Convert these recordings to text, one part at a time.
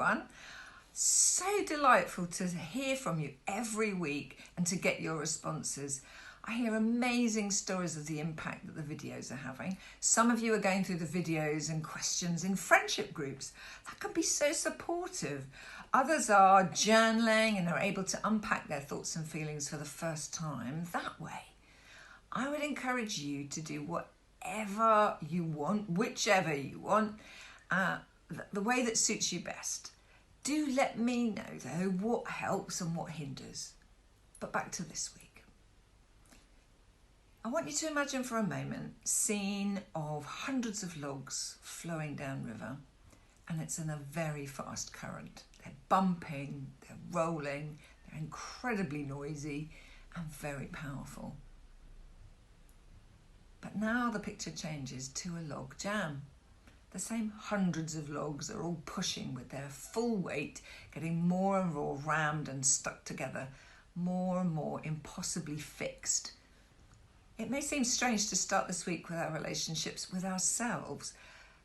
everyone. So delightful to hear from you every week and to get your responses. I hear amazing stories of the impact that the videos are having. Some of you are going through the videos and questions in friendship groups. That can be so supportive. Others are journaling and are able to unpack their thoughts and feelings for the first time that way. I would encourage you to do whatever you want, whichever you want, the way that suits you best. Do let me know, though, what helps and what hinders. But back to this week. I want you to imagine for a moment a scene of hundreds of logs flowing downriver, and it's in a very fast current. They're bumping, they're rolling, they're incredibly noisy and very powerful. But now the picture changes to a log jam. The same hundreds of logs are all pushing with their full weight, getting more and more rammed and stuck together, more and more impossibly fixed. It may seem strange to start this week with our relationships with ourselves,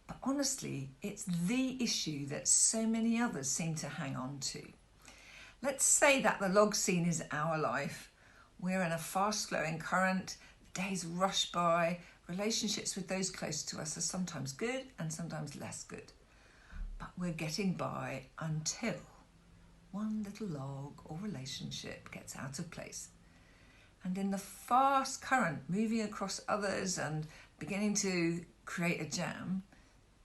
but honestly, it's the issue that so many others seem to hang on to. Let's say that the log scene is our life. We're in a fast-flowing current, days rush by, relationships with those close to us are sometimes good and sometimes less good. But we're getting by until one little log or relationship gets out of place. And in the fast current moving across others and beginning to create a jam,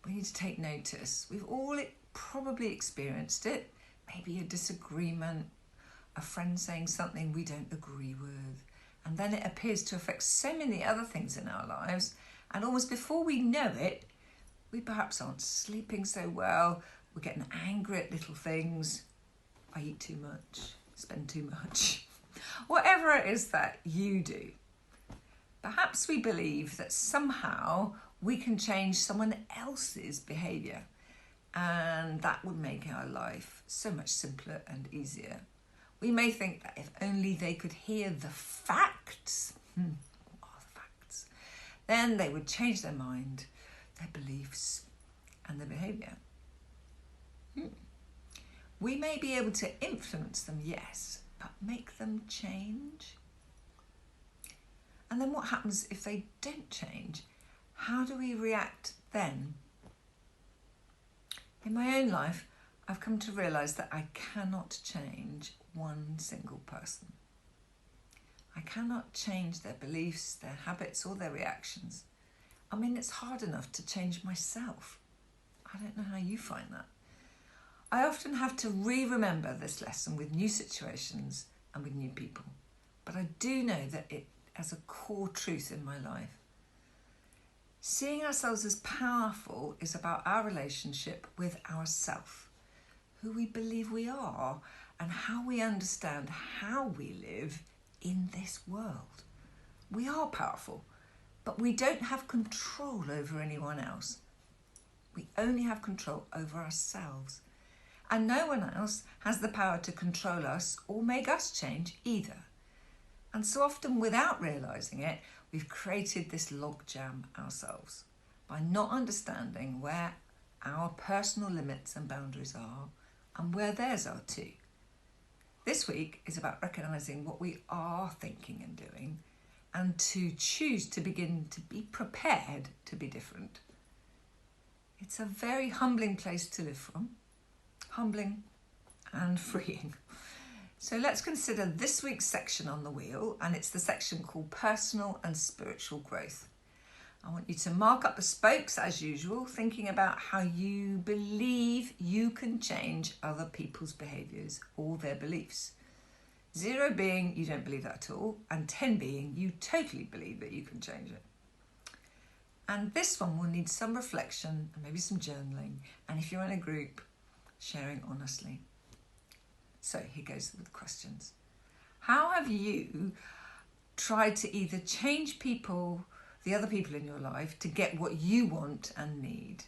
we need to take notice. We've all probably experienced it. Maybe a disagreement, a friend saying something we don't agree with. And then it appears to affect so many other things in our lives. And almost before we know it, we perhaps aren't sleeping so well. We're getting angry at little things. I eat too much, spend too much. Whatever it is that you do. Perhaps we believe that somehow we can change someone else's behaviour. And that would make our life so much simpler and easier. We may think that if only they could hear the facts, what are the facts? Then they would change their mind, their beliefs, and their behaviour. We may be able to influence them, yes, but make them change? And then what happens if they don't change? How do we react then? In my own life, I've come to realise that I cannot change one single person. I cannot change their beliefs, their habits, or their reactions. I mean, it's hard enough to change myself. I don't know how you find that. I often have to remember this lesson with new situations and with new people. But I do know that it has a core truth in my life. Seeing ourselves as powerful is about our relationship with ourself, who we believe we are, and how we understand how we live in this world. We are powerful, but we don't have control over anyone else. We only have control over ourselves. And no one else has the power to control us or make us change either. And so often, without realising it, we've created this logjam ourselves by not understanding where our personal limits and boundaries are and where theirs are too. This week is about recognising what we are thinking and doing and to choose to begin to be prepared to be different. It's a very humbling place to live from, humbling and freeing. So let's consider this week's section on the wheel, and it's the section called Personal and Spiritual Growth. I want you to mark up the spokes as usual, thinking about how you believe you can change other people's behaviours or their beliefs. 0 being you don't believe that at all, and 10 being you totally believe that you can change it. And this one will need some reflection and maybe some journaling, and if you're in a group, sharing honestly. So here goes with the questions. How have you tried to either change people, the other people in your life, to get what you want and need?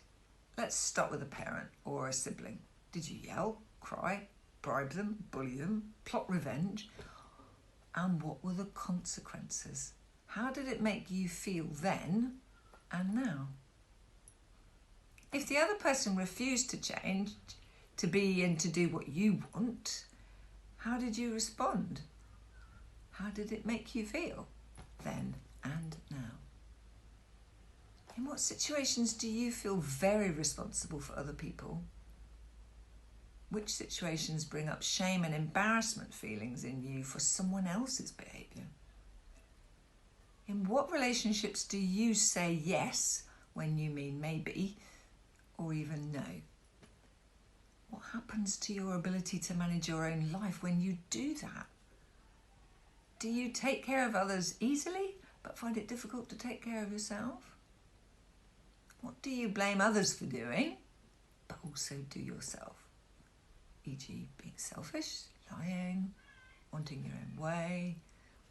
Let's start with a parent or a sibling. Did you yell, cry, bribe them, bully them, plot revenge? And what were the consequences? How did it make you feel then and now? If the other person refused to change, to be and to do what you want, how did you respond? How did it make you feel then and now? In what situations do you feel very responsible for other people? Which situations bring up shame and embarrassment feelings in you for someone else's behaviour? In what relationships do you say yes when you mean maybe, or even no? What happens to your ability to manage your own life when you do that? Do you take care of others easily, but find it difficult to take care of yourself? What do you blame others for doing, but also do yourself? E.g., being selfish, lying, wanting your own way,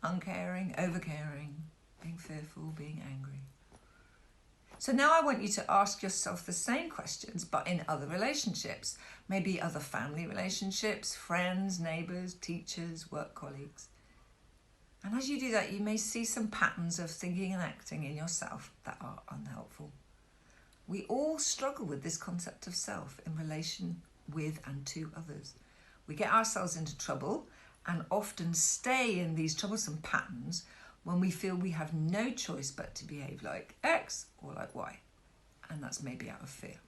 uncaring, overcaring, being fearful, being angry. So now I want you to ask yourself the same questions, but in other relationships. Maybe other family relationships, friends, neighbours, teachers, work colleagues. And as you do that, you may see some patterns of thinking and acting in yourself that are unhelpful. We all struggle with this concept of self in relation with and to others. We get ourselves into trouble and often stay in these troublesome patterns when we feel we have no choice but to behave like X or like Y. And that's maybe out of fear.